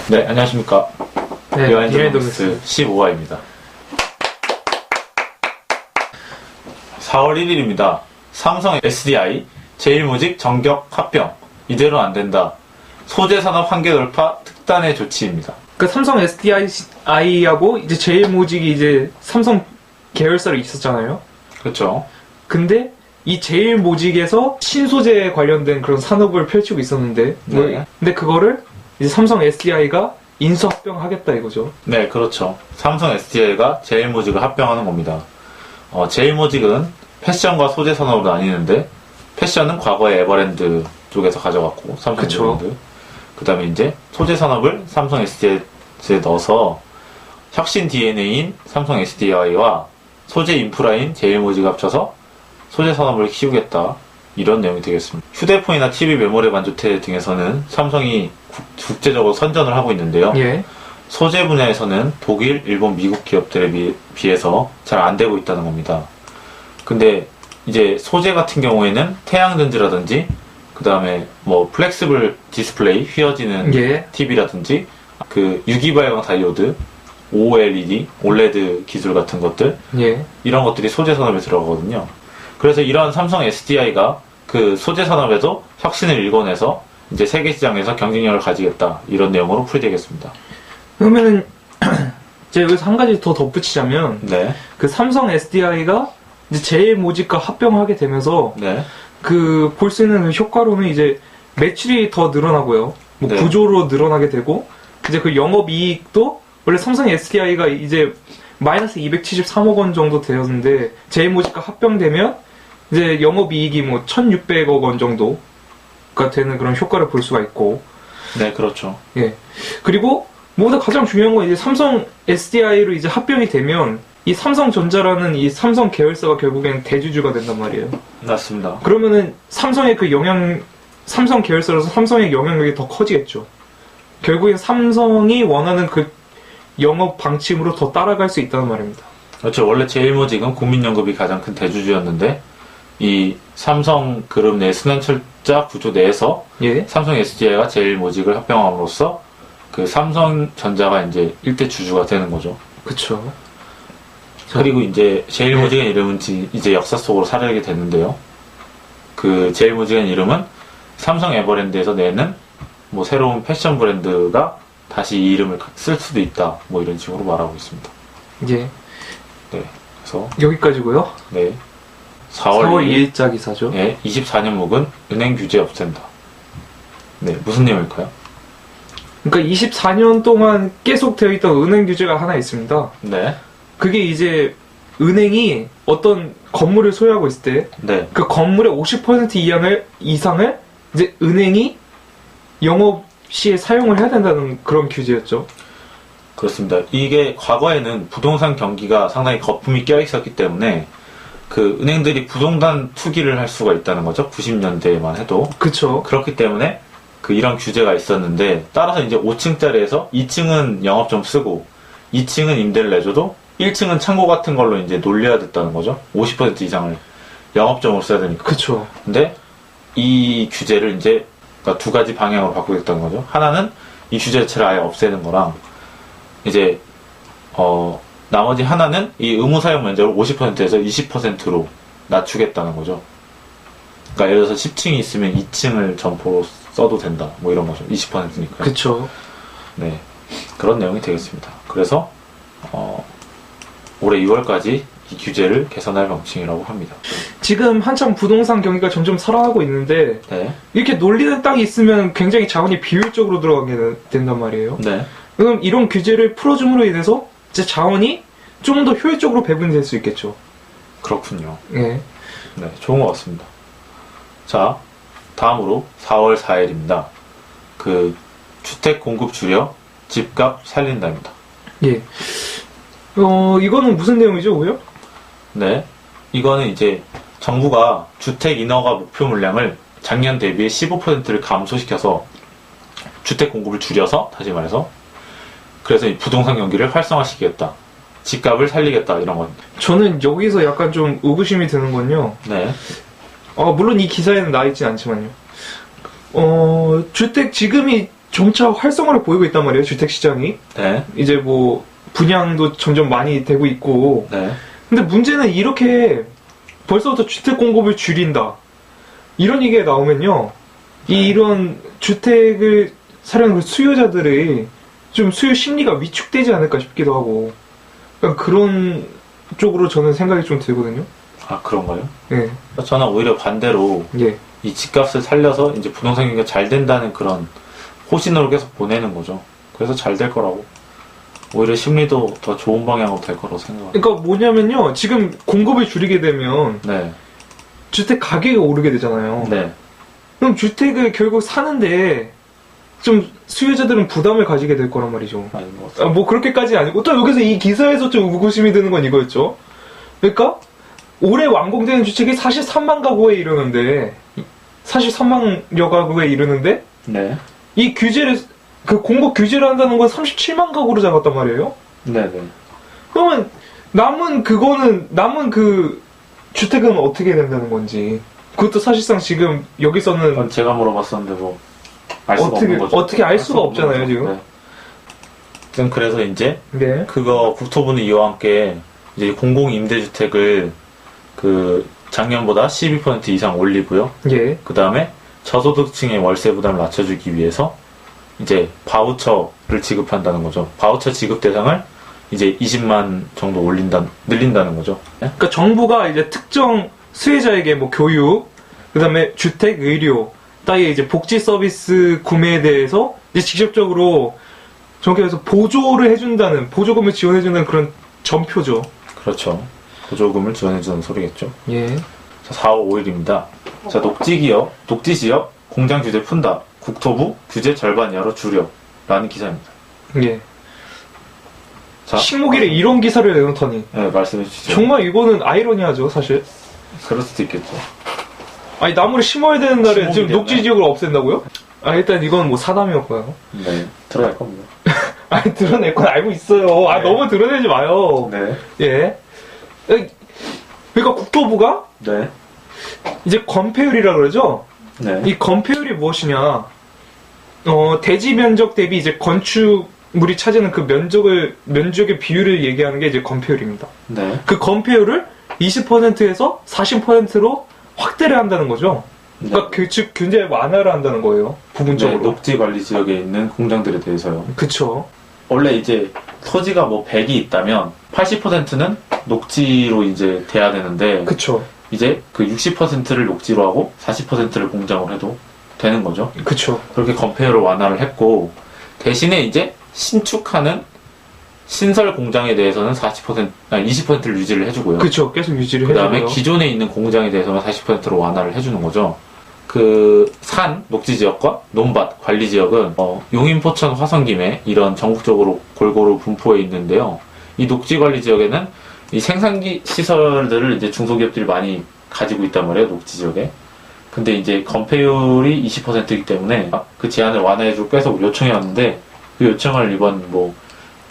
네, 안녕하십니까. 네, 비하인드 뉴스 15화입니다. 4월 1일입니다. 삼성 SDI 제1모직 정격 합병. 이대로 안 된다. 소재산업 한계 돌파 특단의 조치입니다. 그 삼성 SDI하고 이제 제일모직이 이제 삼성 계열사로 있었잖아요. 그렇죠. 근데 이 제일모직에서 신소재 관련된 그런 산업을 펼치고 있었는데, 네. 근데 그거를 이제 삼성 SDI가 인수합병하겠다 이거죠. 네, 그렇죠. 삼성 SDI가 제일모직을 합병하는 겁니다. 제일모직은 패션과 소재 산업으로 나뉘는데, 패션은 과거에 에버랜드 쪽에서 가져갔고, 삼성 에버랜드. 그 다음에 이제 소재 산업을 삼성 SDI에 넣어서 혁신 DNA인 삼성 SDI와 소재 인프라인 제일모직을 합쳐서 소재 산업을 키우겠다. 이런 내용이 되겠습니다. 휴대폰이나 TV 메모리 반도체 등에서는 삼성이 국제적으로 선전을 하고 있는데요. 예. 소재 분야에서는 독일, 일본, 미국 기업들에 비해서 잘 안 되고 있다는 겁니다. 근데 이제 소재 같은 경우에는 태양전지라든지 그 다음에 뭐 플렉스블 디스플레이 휘어지는 예. TV라든지 그 유기발광 다이오드, OLED, OLED 기술 같은 것들 예. 이런 것들이 소재 산업에 들어가거든요. 그래서 이런 삼성 SDI가 그 소재 산업에도 혁신을 일궈내서 이제 세계 시장에서 경쟁력을 가지겠다 이런 내용으로 풀이되겠습니다. 그러면은 제가 여기서 한 가지 더 덧붙이자면, 네, 그 삼성 SDI가 이제 제일모직과 합병하게 되면서 네, 그 볼 수 있는 효과로는 이제 매출이 더 늘어나고요. 뭐 네. 구조로 늘어나게 되고, 이제 그 영업이익도 원래 삼성 SDI가 이제 마이너스 273억 원 정도 되었는데 제일모직과 합병되면 이제 영업이익이 뭐 1,600억 원 정도가 되는 그런 효과를 볼 수가 있고, 네, 그렇죠. 예. 그리고 뭐보다 가장 중요한 건 이제 삼성 SDI로 이제 합병이 되면 이 삼성전자라는 이 삼성 계열사가 결국엔 대주주가 된단 말이에요. 맞습니다. 그러면은 삼성의 그 삼성 계열사라서 삼성의 영향력이 더 커지겠죠. 결국엔 삼성이 원하는 그 영업 방침으로 더 따라갈 수 있다는 말입니다. 그렇죠. 원래 제일모직은 국민연금이 가장 큰 대주주였는데 이 삼성그룹 내 순환철자 구조 내에서 예. 삼성 SDI가 제일모직을 합병함으로써 그 삼성전자가 이제 일대 주주가 되는 거죠. 그쵸. 그리고 이제 제일모직의 이름은 이제 역사 속으로 사라지게 됐는데요. 그 제일모직의 이름은 삼성 에버랜드에서 내는 뭐 새로운 패션 브랜드가 다시 이 이름을 쓸 수도 있다. 뭐 이런 식으로 말하고 있습니다. 예. 네. 그래서 여기까지고요. 네. 4월 2일자 기사죠. 네, 24년 묵은 은행 규제 없앤다. 네, 무슨 내용일까요? 그러니까 24년 동안 계속 되어 있던 은행 규제가 하나 있습니다. 네. 그게 이제 은행이 어떤 건물을 소유하고 있을 때 네. 그 건물의 50% 이상을 이제 은행이 영업 시에 사용을 해야 된다는 그런 규제였죠. 그렇습니다. 이게 과거에는 부동산 경기가 상당히 거품이 껴 있었기 때문에 그 은행들이 부동산 투기를 할 수가 있다는 거죠. 90년대에만 해도. 그쵸. 그렇기 때문에 그 이런 규제가 있었는데 따라서 이제 5층짜리에서 2층은 영업 좀 쓰고 2층은 임대를 내줘도 1층은 창고 같은 걸로 이제 놀려야 됐다는 거죠. 50% 이상을 영업점으로 써야 되니까. 그쵸. 근데 이 규제를 이제 그러니까 두 가지 방향으로 바꾸겠다는 거죠. 하나는 이 규제 자체를 아예 없애는 거랑 이제 나머지 하나는 이 의무 사용 면적을 50%에서 20%로 낮추겠다는 거죠. 그러니까 예를 들어서 10층이 있으면 2층을 점포로 써도 된다. 뭐 이런 거죠. 20%니까. 그쵸. 네. 그런 내용이 되겠습니다. 그래서 올해 2월까지 이 규제를 개선할 방침이라고 합니다. 지금 한창 부동산 경기가 점점 살아나고 있는데 네. 이렇게 놀리는 땅이 있으면 굉장히 자원이 비효율적으로 들어가게 된단 말이에요. 네. 그럼 이런 규제를 풀어줌으로 인해서 이제 자원이 좀 더 효율적으로 배분될 수 있겠죠. 그렇군요. 예. 네. 좋은 것 같습니다. 자, 다음으로 4월 4일입니다. 그 주택 공급 줄여 집값 살린다입니다. 예. 이거는 무슨 내용이죠, 오요? 네. 이거는 이제 정부가 주택 인허가 목표 물량을 작년 대비해 15%를 감소시켜서 주택 공급을 줄여서 다시 말해서 그래서 이 부동산 경기를 활성화시키겠다. 집값을 살리겠다 이런 건. 저는 여기서 약간 좀 의구심이 드는 건요. 네. 물론 이 기사에는 나와 있진 않지만요. 주택 지금이 점차 활성화를 보이고 있단 말이에요, 주택 시장이. 네. 이제 뭐 분양도 점점 많이 되고 있고. 네. 근데 문제는 이렇게 벌써부터 주택 공급을 줄인다, 이런 얘기가 나오면요, 이런 주택을 사려는 수요자들의 좀 수요 심리가 위축되지 않을까 싶기도 하고, 그러니까 그런 쪽으로 저는 생각이 좀 들거든요. 아, 그런가요? 예. 저는 오히려 반대로 예. 이 집값을 살려서 이제 부동산 경기가 잘 된다는 그런 호신호를 계속 보내는 거죠. 그래서 잘 될 거라고. 오히려 심리도 더 좋은 방향으로 될 거라고 생각합니다. 그러니까 뭐냐면요, 지금 공급을 줄이게 되면 네. 주택 가격이 오르게 되잖아요. 네. 그럼 주택을 결국 사는데 좀 수요자들은 부담을 가지게 될 거란 말이죠. 아닌 것 같아요. 뭐 그렇게까지 아니고, 또 여기서 이 기사에서 좀 의구심이 드는 건 이거였죠. 그러니까 올해 완공되는 주택이 43만 가구에 이르는데, 43만여 가구에 이르는데, 네. 이 규제를, 그 공급 규제를 한다는 건 37만 가구로 잡았단 말이에요. 네네. 그러면 남은 그 주택은 어떻게 된다는 건지, 그것도 사실상 지금 여기서는 그건 제가 물어봤었는데 뭐 알 수가 없는 거죠. 어떻게 알 수가 없는 없잖아요, 거죠. 지금. 네. 아무튼 그래서 이제 네. 그거 국토부는 이와 함께 이제 공공임대주택을 그 작년보다 12% 이상 올리고요. 예. 그 다음에 저소득층의 월세 부담을 낮춰주기 위해서 이제 바우처를 지급한다는 거죠. 바우처 지급 대상을 이제 20만 정도 늘린다는 거죠. 네? 그러니까 정부가 이제 특정 수혜자에게 뭐 교육, 그 다음에 주택, 의료, 따위의 이제 복지 서비스 구매에 대해서 이제 직접적으로 정부에서 보조를 해준다는, 보조금을 지원해준다는 그런 전표죠. 그렇죠. 보조금을 지원해주는 소리겠죠. 예. 자, 4월 5일입니다. 자, 녹지지역 공장 규제 푼다. 국토부 규제 절반 이하로 줄여. 라는 기사입니다. 예. 자, 식목일에 이런 기사를 내놓다니. 네, 말씀해 주시죠. 정말 이거는 아이러니하죠, 사실. 그럴 수도 있겠죠. 아니, 나무를 심어야 되는 날에 지금 식목일이었나요? 녹지 지역을 없앤다고요? 아, 일단 이건 뭐 사담이었고요. 네, 들어갈 겁니다. 아니, 드러낼 건 알고 있어요. 아, 네. 너무 드러내지 마요. 네. 예. 그러니까 국토부가 네. 이제 건폐율이라 그러죠? 네. 이 건폐율이 무엇이냐? 대지 면적 대비 이제 건축물이 차지하는 그 면적의 비율을 얘기하는 게 이제 건폐율입니다. 네. 그 건폐율을 20%에서 40%로 확대를 한다는 거죠. 그러니까 즉 규제 완화를 한다는 거예요. 부분적으로. 네, 녹지 관리 지역에 있는 공장들에 대해서요. 그쵸. 원래 이제 토지가 뭐 100이 있다면 80%는 녹지로 이제 돼야 되는데 그쵸. 이제 그 60%를 녹지로 하고 40%를 공장으로 해도 되는 거죠. 그쵸. 그렇게 건폐율을 완화를 했고 대신에 이제 신축하는 신설 공장에 대해서는 20%를 유지를 해주고요. 그쵸. 계속 유지를 그 다음에 해줘요. 기존에 있는 공장에 대해서는 40%로 완화를 해주는 거죠. 그 산, 녹지지역과 논밭, 관리지역은 용인, 포천, 화성, 김해 이런 전국적으로 골고루 분포해 있는데요. 이 녹지관리지역에는 이 생산기 시설들을 이제 중소기업들이 많이 가지고 있단 말이에요, 녹지지역에. 근데 이제 건폐율이 20%이기 때문에 그 제한을 완화해주고 계속 요청해 왔는데 그 요청을 이번 뭐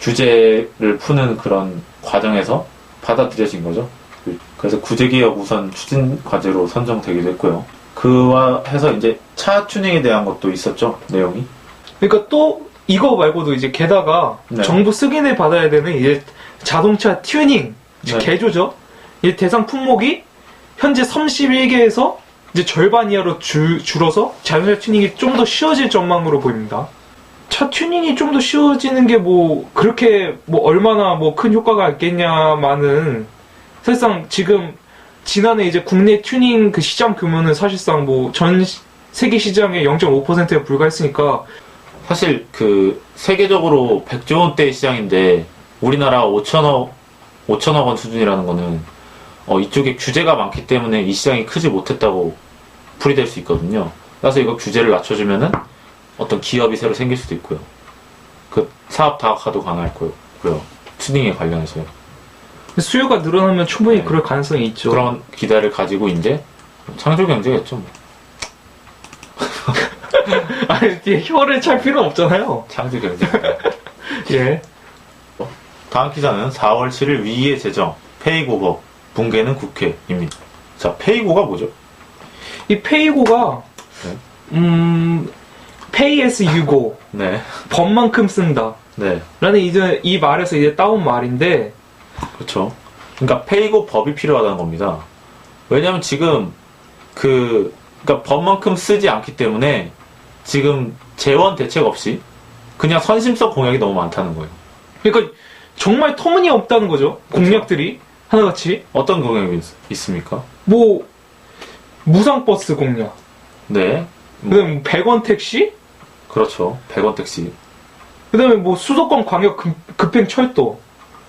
규제를 푸는 그런 과정에서 받아들여진 거죠. 그래서 구제개혁 우선 추진 과제로 선정되기도 했고요. 그와 해서 이제 차 튜닝에 대한 것도 있었죠, 내용이. 그러니까 또 이거 말고도 이제 게다가 네. 정부 승인을 받아야 되는 이제 자동차 튜닝, 즉 네. 개조죠. 이 대상 품목이 현재 31개에서 이제 절반 이하로 줄어서 자동차 튜닝이 좀 더 쉬워질 전망으로 보입니다. 차 튜닝이 좀 더 쉬워지는 게 뭐 그렇게 뭐 얼마나 뭐 큰 효과가 있겠냐마는 사실상 지금 지난해 이제 국내 튜닝 그 시장 규모는 사실상 뭐 전 세계 시장의 0.5%에 불과했으니까. 사실 그 세계적으로 100조 원대의 시장인데 우리나라 5천억 원 수준이라는 거는 이쪽에 규제가 많기 때문에 이 시장이 크지 못했다고 풀이될 수 있거든요. 그래서 이거 규제를 낮춰주면은 어떤 기업이 새로 생길 수도 있고요. 그 사업 다각화도 가능할 거고요. 튜닝에 관련해서요. 수요가 늘어나면 충분히 네. 그럴 가능성이 있죠. 그런 기대를 가지고 이제 창조 경제겠죠. 뭐. 아니, 뒤에 혀를 찰 필요는 없잖아요. 창조 경제. 예. 다음 기사는 4월 7일 위기의 재정, 페이고법, 붕괴는 국회입니다. 자, 페이고가 뭐죠? 이 페이고가, 네. pay as you go. 네. 법만큼 쓴다. 네. 라는 이제 이 말에서 이제 따온 말인데, 그렇죠. 그러니까 페이고 법이 필요하다는 겁니다. 왜냐면 지금 그러니까 법만큼 쓰지 않기 때문에 지금 재원 대책 없이 그냥 선심성 공약이 너무 많다는 거예요. 그러니까 정말 터무니없다는 거죠. 공약들이 하나같이. 어떤 공약이 있습니까? 뭐 무상버스 공약, 네. 그다음에 100원 택시, 그렇죠. 100원 택시, 그다음에 뭐 수도권 광역 급행 철도.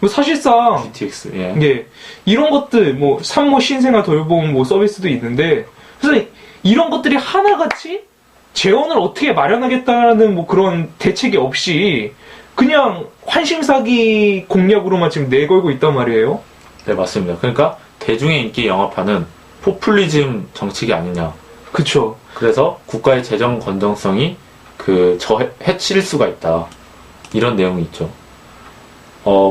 뭐 사실상 GTX. 예. 예, 이런 것들 뭐 산모 신생아 돌봄 뭐 서비스도 있는데, 그래서 이런 것들이 하나같이 재원을 어떻게 마련하겠다는 뭐 그런 대책이 없이 그냥 환심사기 공약으로만 지금 내걸고 있단 말이에요. 네, 맞습니다. 그러니까 대중의 인기 영합하는 포퓰리즘 정책이 아니냐. 그쵸. 그래서 국가의 재정 건전성이 해칠 수가 있다. 이런 내용이 있죠.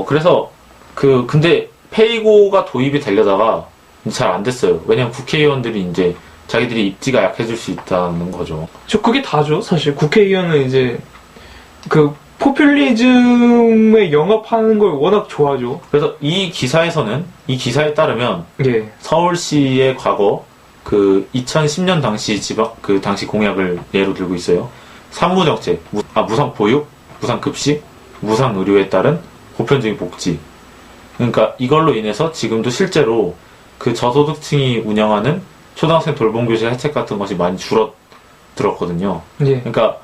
그래서 근데 페이고가 도입이 되려다가 잘 안 됐어요. 왜냐면 국회의원들이 이제 자기들이 입지가 약해질 수 있다는 거죠. 그게 다죠. 사실 국회의원은 이제 그 포퓰리즘에 영합하는 걸 워낙 좋아하죠. 그래서 이 기사에 따르면 예. 서울시의 과거 2010년 당시 당시 공약을 예로 들고 있어요. 산무정책, 무상 보육, 무상 급식, 무상 의료에 따른 보편적인 복지. 그러니까 이걸로 인해서 지금도 실제로 그 저소득층이 운영하는 초등학생 돌봄교실 혜택 같은 것이 많이 줄어들었거든요. 예. 그러니까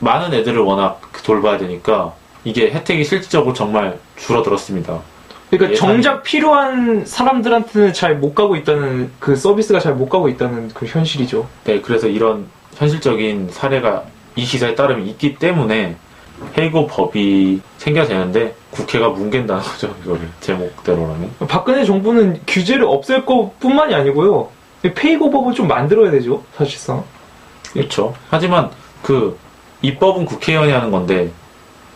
많은 애들을 워낙 돌봐야 되니까 이게 혜택이 실질적으로 정말 줄어들었습니다. 그러니까 정작 필요한 사람들한테는 잘 못 가고 있다는, 그 서비스가 잘 못 가고 있다는 그 현실이죠. 네, 그래서 이런 현실적인 사례가 이 기사에 따르면 있기 때문에 페이고 법이 생겨야 되는데 국회가 뭉갠다는 거죠. 이거를 제목대로라면. 박근혜 정부는 규제를 없앨 것뿐만이 아니고요, 페이고 법을 좀 만들어야 되죠, 사실상. 그렇죠. 하지만 입법은 국회의원이 하는 건데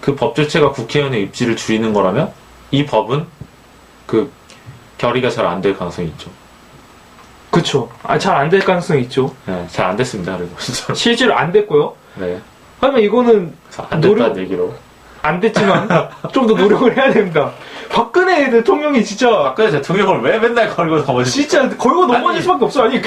그 법 자체가 국회의원의 입지를 줄이는 거라면 이 법은 결의가 잘 안 될 가능성이 있죠. 그쵸. 잘 안 될 가능성이 있죠. 네, 잘 안 됐습니다. 그리고 진짜. 실제로 안 됐고요. 네. 하지만 이거는 안 됐다는 얘기로. 안 됐지만 좀 더 노력을 해야 됩니다. 박근혜 대통령이 진짜 박근혜 대통령을 왜 맨날 걸고 넘어지지? 진짜 걸고 넘어질 수밖에 없어. 아니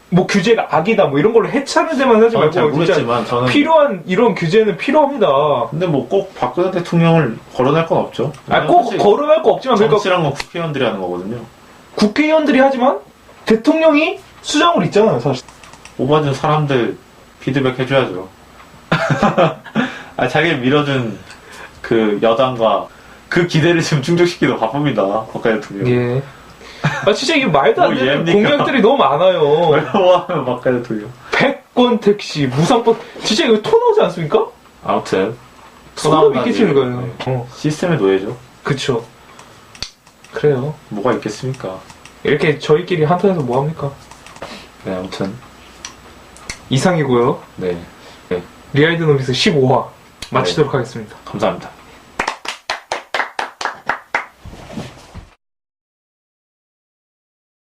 뭐 규제가 악이다 뭐 이런 걸로 해치하는 데만 하지 말고 잘 모르겠지만 저는 필요한 이런 규제는 필요합니다. 근데 뭐 꼭 박근혜 대통령을 거론할 건 없죠. 꼭 거론할 거 없지만 그러니까 정치란 건 국회의원들이 하는 거거든요. 국회의원들이 하지만 대통령이 수장으로 있잖아요, 사실. 뽑아준 사람들 피드백 해줘야죠. 자기를 밀어준 여당과 그 기대를 지금 충족시키기도 바쁩니다. 박근혜 대통령. 예. 진짜 이게 말도 안 되는 예입니까? 공약들이 너무 많아요. 외로워하면 박근혜 대통령. 100권 택시, 무상버스. 진짜 이거 토 나오지 않습니까? 아무튼. 소름 끼치는 거예요. 네. 시스템의 노예죠. 그쵸. 그래요. 뭐가 있겠습니까? 이렇게 저희끼리 한탄해서 뭐합니까? 네, 아무튼. 이상이고요. 네. 리아이드노미스 15화 마치도록 하겠습니다. 감사합니다.